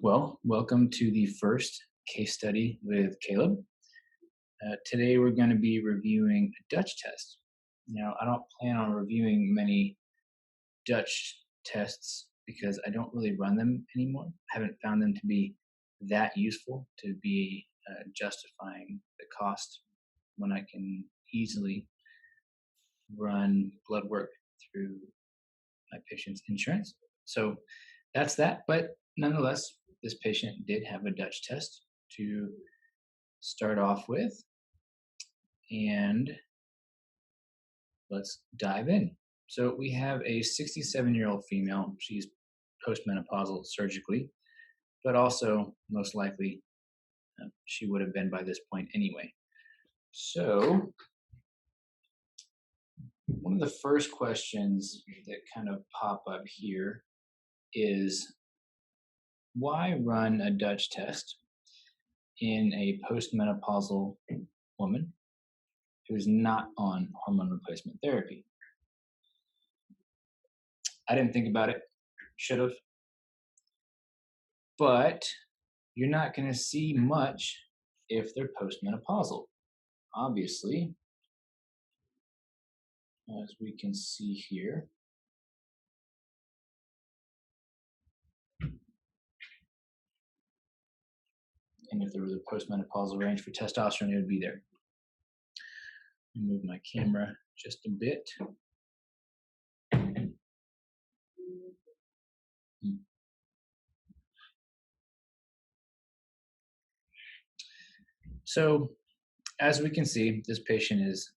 Well, welcome to the first case study with Caleb. Today we're going to be reviewing a Dutch test. Now, I don't plan on reviewing many Dutch tests because I don't really run them anymore. I haven't found them to be that useful to be justifying the cost when I can easily run blood work through my patient's insurance. So that's that. But nonetheless, this patient did have a Dutch test to start off with. And let's dive in. So we have a 67-year-old female. She's postmenopausal surgically, but also most likely she would have been by this point anyway. So one of the first questions that kind of pop up here is, why run a Dutch test in a postmenopausal woman who's not on hormone replacement therapy? I didn't think about it, should have. But you're not going to see much if they're postmenopausal. Obviously, as we can see here, and if there was a postmenopausal range for testosterone, it would be there. Move my camera just a bit. So, as we can see, this patient is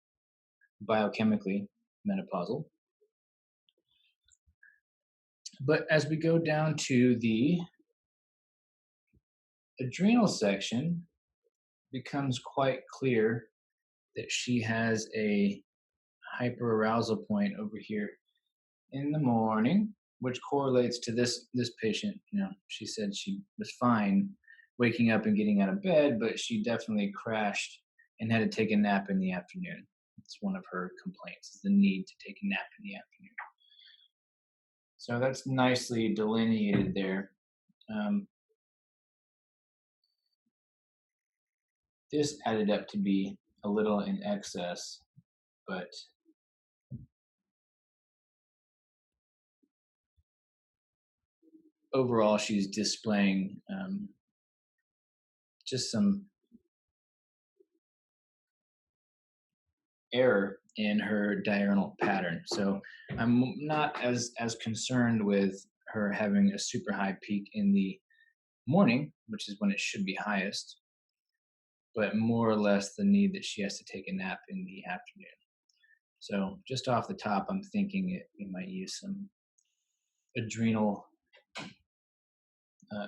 biochemically menopausal. But as we go down to the adrenal section, it becomes quite clear that she has a hyperarousal point over here in the morning, which correlates to this patient. She said she was fine waking up and getting out of bed, but she definitely crashed and had to take a nap in the afternoon. It's one of her complaints, is the need to take a nap in the afternoon. So that's nicely delineated there. This added up to be a little in excess, but overall she's displaying just some error in her diurnal pattern. So I'm not as concerned with her having a super high peak in the morning, which is when it should be highest, but more or less the need that she has to take a nap in the afternoon. So just off the top, I'm thinking we might use some adrenal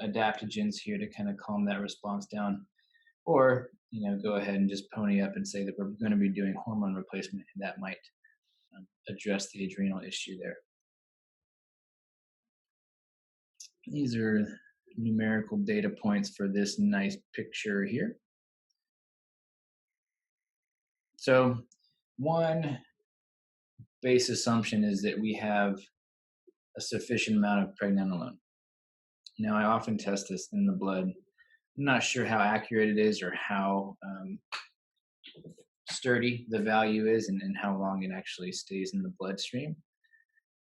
adaptogens here to kind of calm that response down, or go ahead and just pony up and say that we're going to be doing hormone replacement, and that might address the adrenal issue there. These are numerical data points for this nice picture here. So one base assumption is that we have a sufficient amount of pregnenolone. Now, I often test this in the blood. I'm not sure how accurate it is or how sturdy the value is and how long it actually stays in the bloodstream.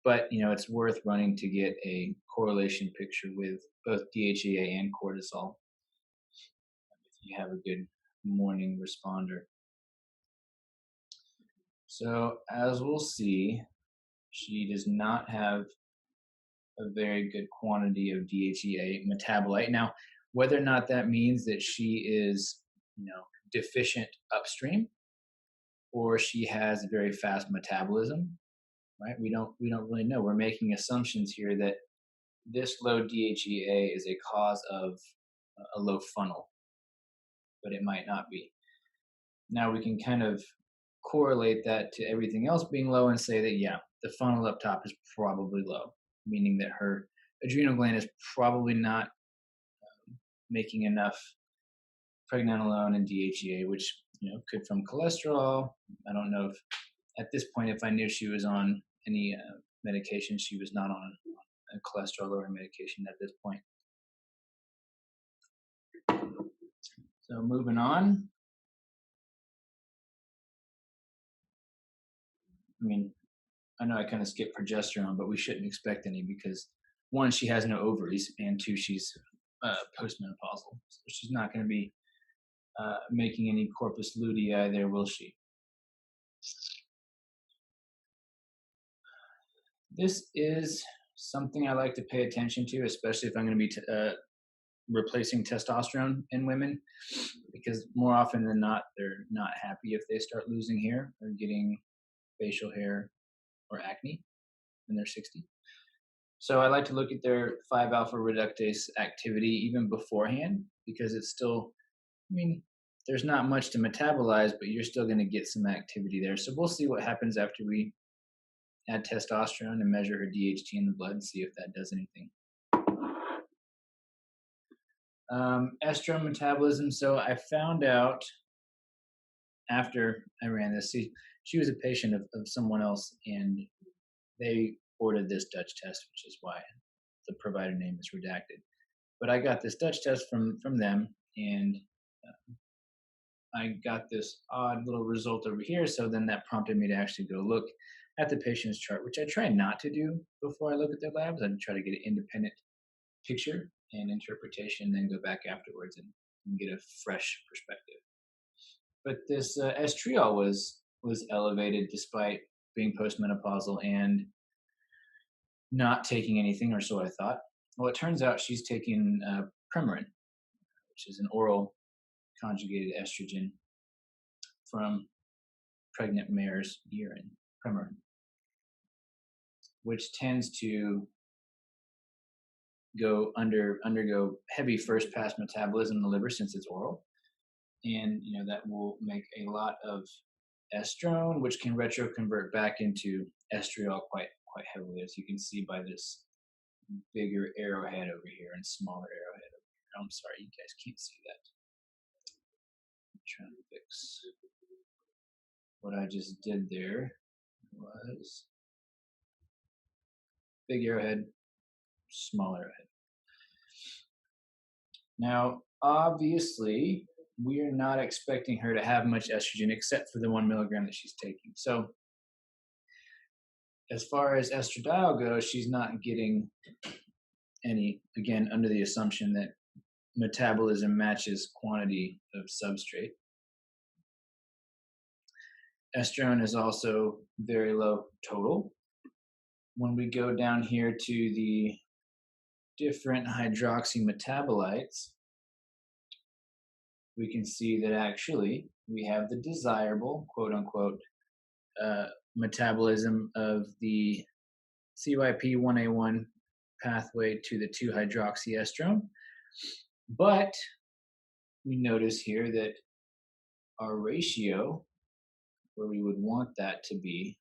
But, it's worth running to get a correlation picture with both DHEA and cortisol if you have a good morning responder. So as we'll see, she does not have a very good quantity of DHEA metabolite. Now, whether or not that means that she is, deficient upstream, or she has very fast metabolism, right? We don't really know. We're making assumptions here that this low DHEA is a cause of a low funnel, but it might not be. Now we can kind of correlate that to everything else being low and say that, yeah, the funnel up top is probably low, meaning that her adrenal gland is probably not making enough pregnenolone and DHEA, which could from cholesterol. I don't know if at this point, if I knew she was on any medication, she was not on a cholesterol lowering medication at this point. So moving on. I mean, I know I kind of skipped progesterone, but we shouldn't expect any because one, she has no ovaries, and two, she's postmenopausal, so she's not going to be making any corpus luteum either, will she? This is something I like to pay attention to, especially if I'm going to be replacing testosterone in women, because more often than not, they're not happy if they start losing hair or getting facial hair or acne when they're 60. So I like to look at their 5-alpha reductase activity even beforehand, because it's still, I mean, there's not much to metabolize, but you're still going to get some activity there. So we'll see what happens after we add testosterone and measure her DHT in the blood and see if that does anything. Estrone metabolism. So I found out after I ran this, she was a patient of someone else, and they ordered this Dutch test, which is why the provider name is redacted. But I got this Dutch test from them, and I got this odd little result over here. So then that prompted me to actually go look at the patient's chart, which I try not to do before I look at their labs. I try to get an independent picture and interpretation, then go back afterwards and get a fresh perspective. But this estriol was elevated despite being postmenopausal and not taking anything, or so I thought. Well, it turns out she's taking Premarin, which is an oral conjugated estrogen from pregnant mare's urine, Premarin, which tends to undergo heavy first pass metabolism in the liver since it's oral, and that will make a lot of estrone, which can retroconvert back into estriol quite heavily, as you can see by this bigger arrowhead over here and smaller arrowhead over here. I'm sorry, you guys can't see that. I'm trying to fix what I just did there. Was big arrowhead, small arrowhead. Now, obviously, we are not expecting her to have much estrogen except for the 1 milligram that she's taking. So as far as estradiol goes, she's not getting any, again, under the assumption that metabolism matches quantity of substrate. Estrone is also very low total. When we go down here to the different hydroxy metabolites, we can see that actually we have the desirable, quote unquote, metabolism of the CYP1A1 pathway to the 2-hydroxyestrone. But we notice here that our ratio, where we would want that to be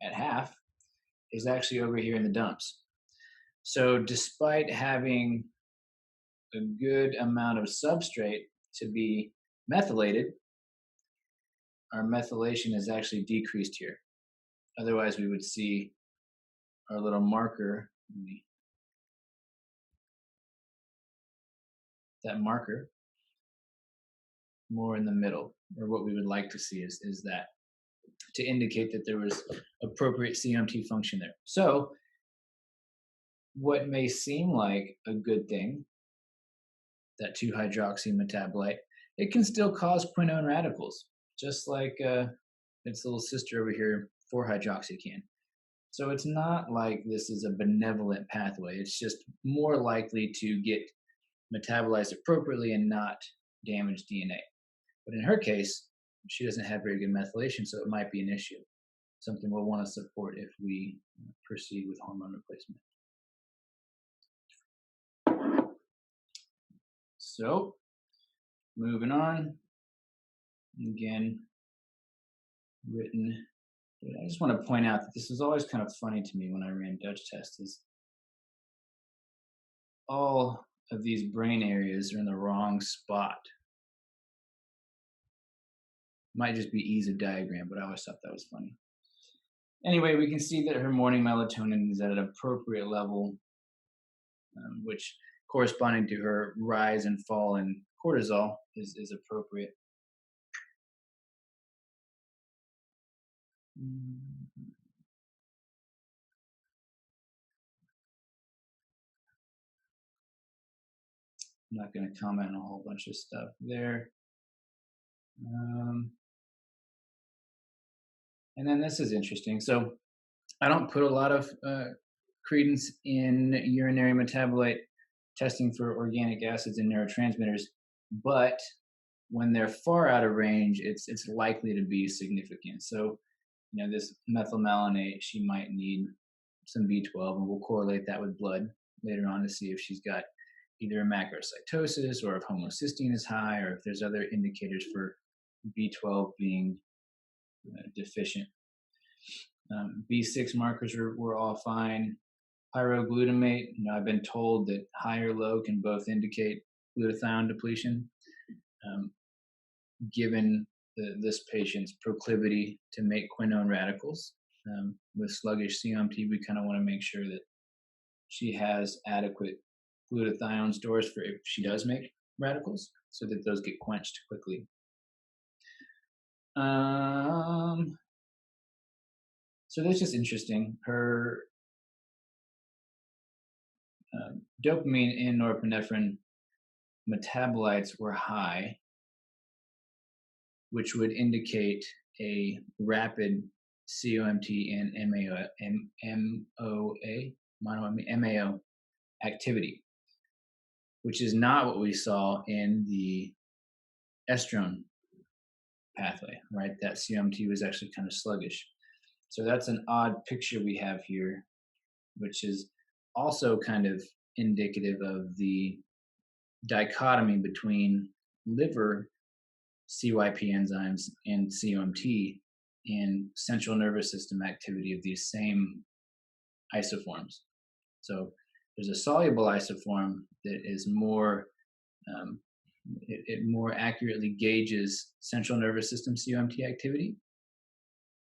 at half, is actually over here in the dumps. So despite having a good amount of substrate to be methylated, our methylation is actually decreased here. Otherwise, we would see our little marker, that marker, more in the middle, or what we would like to see is that, to indicate that there was appropriate CMT function there. So what may seem like a good thing, that 2-hydroxy metabolite, it can still cause quinone radicals, just like its little sister over here, 4-hydroxy can. So it's not like this is a benevolent pathway. It's just more likely to get metabolized appropriately and not damage DNA. But in her case, she doesn't have very good methylation, so it might be an issue. Something we'll want to support if we proceed with hormone replacement. So, moving on. Again, written. I just want to point out that this is always kind of funny to me when I ran Dutch tests. Is all of these brain areas are in the wrong spot. Might just be ease of diagram, but I always thought that was funny. Anyway, we can see that her morning melatonin is at an appropriate level, which corresponding to her rise and fall in cortisol is appropriate. I'm not going to comment on a whole bunch of stuff there. And then this is interesting. So I don't put a lot of credence in urinary metabolite testing for organic acids and neurotransmitters, but when they're far out of range, it's likely to be significant. So, this methylmalonate, she might need some B12, and we'll correlate that with blood later on to see if she's got either a macrocytosis or if homocysteine is high or if there's other indicators for B12 being deficient. B6 markers were all fine. Pyroglutamate, I've been told that high or low can both indicate glutathione depletion. Given this patient's proclivity to make quinone radicals with sluggish COMT, we kind of want to make sure that she has adequate glutathione stores for if she does make radicals, so that those get quenched quickly. So that's just interesting. Her dopamine and norepinephrine metabolites were high, which would indicate a rapid COMT and MAO activity, which is not what we saw in the estrone pathway, right? That COMT was actually kind of sluggish. So that's an odd picture we have here, which is also kind of indicative of the dichotomy between liver CYP enzymes and COMT and central nervous system activity of these same isoforms. So there's a soluble isoform that is more, it more accurately gauges central nervous system COMT activity.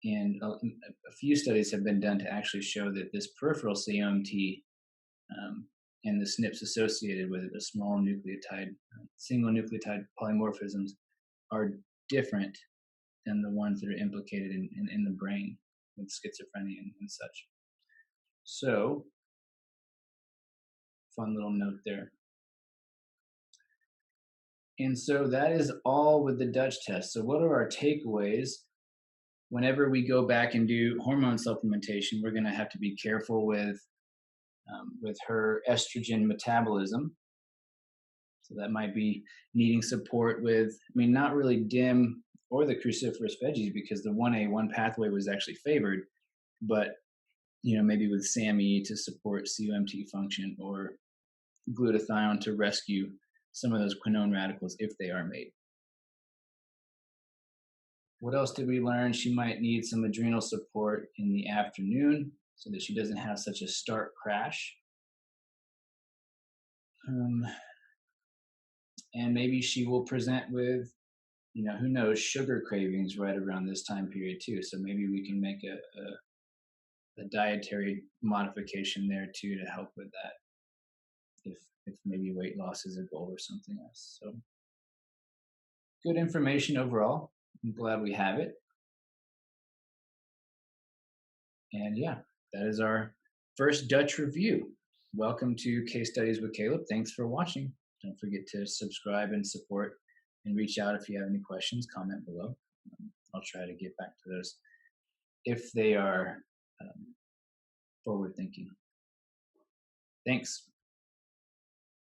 And a few studies have been done to actually show that this peripheral COMT and the SNPs associated with it, the small nucleotide, single nucleotide polymorphisms, are different than the ones that are implicated in the brain with schizophrenia and such. So, fun little note there. And so that is all with the Dutch test. So what are our takeaways? Whenever we go back and do hormone supplementation, we're going to have to be careful with her estrogen metabolism. So that might be needing support with, not really DIM or the cruciferous veggies because the 1A1 pathway was actually favored, but maybe with SAMe to support COMT function or glutathione to rescue some of those quinone radicals if they are made. What else did we learn? She might need some adrenal support in the afternoon so that she doesn't have such a stark crash. And maybe she will present with, who knows, sugar cravings right around this time period too. So maybe we can make a dietary modification there too to help with that. If maybe weight loss is a goal or something else. So good information overall. I'm glad we have it. And yeah, that is our first Dutch review. Welcome to Case Studies with Caleb. Thanks for watching. Don't forget to subscribe and support and reach out if you have any questions, comment below. I'll try to get back to those if they are forward thinking. Thanks.